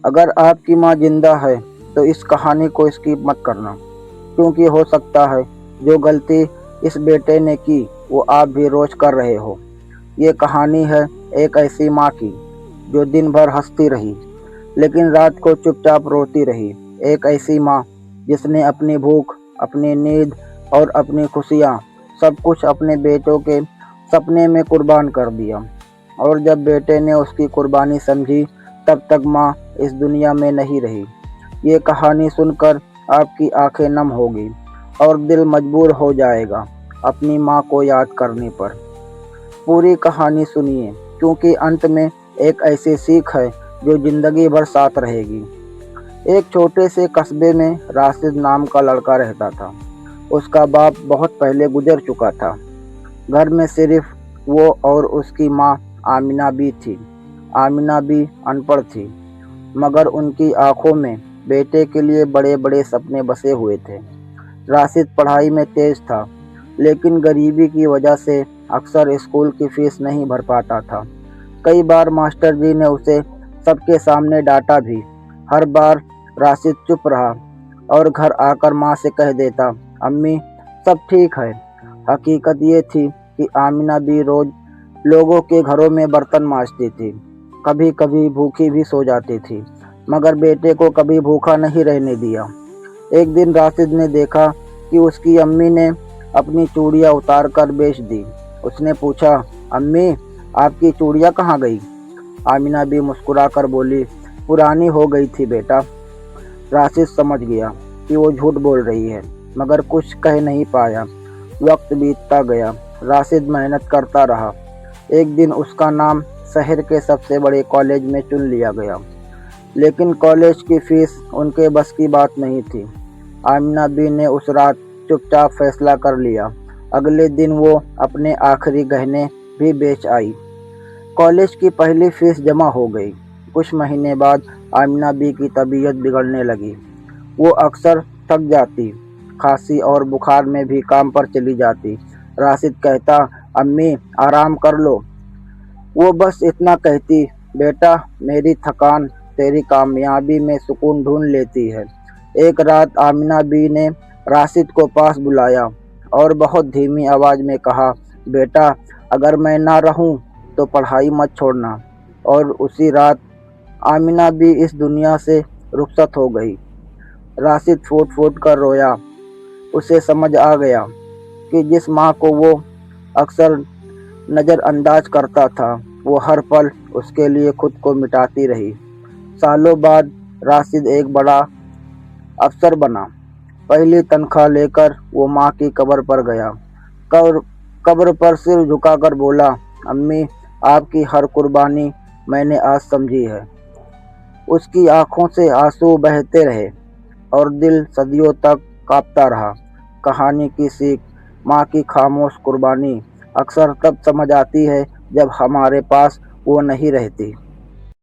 اگر آپ کی ماں زندہ ہے تو اس کہانی کو اسکپ مت کرنا، کیونکہ ہو سکتا ہے جو غلطی اس بیٹے نے کی وہ آپ بھی روز کر رہے ہو۔ یہ کہانی ہے ایک ایسی ماں کی جو دن بھر ہنستی رہی لیکن رات کو چپ چاپ روتی رہی، ایک ایسی ماں جس نے اپنی بھوک، اپنی نیند اور اپنی خوشیاں سب کچھ اپنے بیٹوں کے سپنے میں قربان کر دیا، اور جب بیٹے نے اس کی قربانی سمجھی تب تک ماں اس دنیا میں نہیں رہی۔ یہ کہانی سن کر آپ کی آنکھیں نم ہوگی اور دل مجبور ہو جائے گا اپنی ماں کو یاد کرنے پر۔ پوری کہانی سنیے، کیونکہ انت میں ایک ایسی سیکھ ہے جو زندگی بھر ساتھ رہے گی۔ ایک چھوٹے سے قصبے میں راشد نام کا لڑکا رہتا تھا۔ اس کا باپ بہت پہلے گزر چکا تھا۔ گھر میں صرف وہ اور اس کی ماں آمنہ بھی تھی۔ آمنہ بھی ان پڑھ تھی، مگر ان کی آنکھوں میں بیٹے کے لیے بڑے بڑے سپنے بسے ہوئے تھے۔ راشد پڑھائی میں تیز تھا، لیکن غریبی کی وجہ سے اکثر اسکول کی فیس نہیں بھر پاتا تھا۔ کئی بار ماسٹر جی نے اسے سب کے سامنے ڈانٹا بھی۔ ہر بار راشد چپ رہا اور گھر آ کر ماں سے کہہ دیتا، امی سب ٹھیک ہے۔ حقیقت یہ تھی کہ آمنہ بھی روز لوگوں کے گھروں میں برتن مانجتی تھی، کبھی کبھی بھوکی بھی سو جاتی تھی، مگر بیٹے کو کبھی بھوکا نہیں رہنے دیا۔ ایک دن راشد نے دیکھا کہ اس کی امی نے اپنی چوڑیاں اتار کر بیچ دی۔ اس نے پوچھا، امی آپ کی چوڑیاں کہاں گئی؟ آمنہ بھی مسکرا کر بولی، پرانی ہو گئی تھی بیٹا۔ راشد سمجھ گیا کہ وہ جھوٹ بول رہی ہے، مگر کچھ کہہ نہیں پایا۔ وقت بیتتا گیا، راشد محنت کرتا رہا۔ ایک دن اس کا نام شہر کے سب سے بڑے کالج میں چن لیا گیا، لیکن کالج کی فیس ان کے بس کی بات نہیں تھی۔ آمنہ بی نے اس رات چپ چاپ فیصلہ کر لیا۔ اگلے دن وہ اپنے آخری گہنے بھی بیچ آئی۔ کالج کی پہلی فیس جمع ہو گئی۔ کچھ مہینے بعد آمنہ بی کی طبیعت بگڑنے لگی۔ وہ اکثر تھک جاتی، کھانسی اور بخار میں بھی کام پر چلی جاتی۔ راشد کہتا، امی آرام کر لو۔ وہ بس اتنا کہتی، بیٹا میری تھکان تیری کامیابی میں سکون ڈھونڈ لیتی ہے۔ ایک رات آمنہ بی نے راشد کو پاس بلایا اور بہت دھیمی آواز میں کہا، بیٹا اگر میں نہ رہوں تو پڑھائی مت چھوڑنا۔ اور اسی رات آمنہ بی اس دنیا سے رخصت ہو گئی۔ راشد پھوٹ پھوٹ کر رویا۔ اسے سمجھ آ گیا کہ جس ماں کو وہ اکثر نظر انداز کرتا تھا وہ ہر پل اس کے لیے خود کو مٹاتی رہی۔ سالوں بعد راشد ایک بڑا افسر بنا۔ پہلی تنخواہ لے کر وہ ماں کی قبر پر گیا۔ قبر پر سر جھکا کر بولا، امی آپ کی ہر قربانی میں نے آج سمجھی ہے۔ اس کی آنکھوں سے آنسو بہتے رہے اور دل صدیوں تک کانپتا رہا۔ کہانی کی سیکھ، ماں کی خاموش قربانی اکثر تب سمجھ آتی ہے جب ہمارے پاس وہ نہیں رہتی۔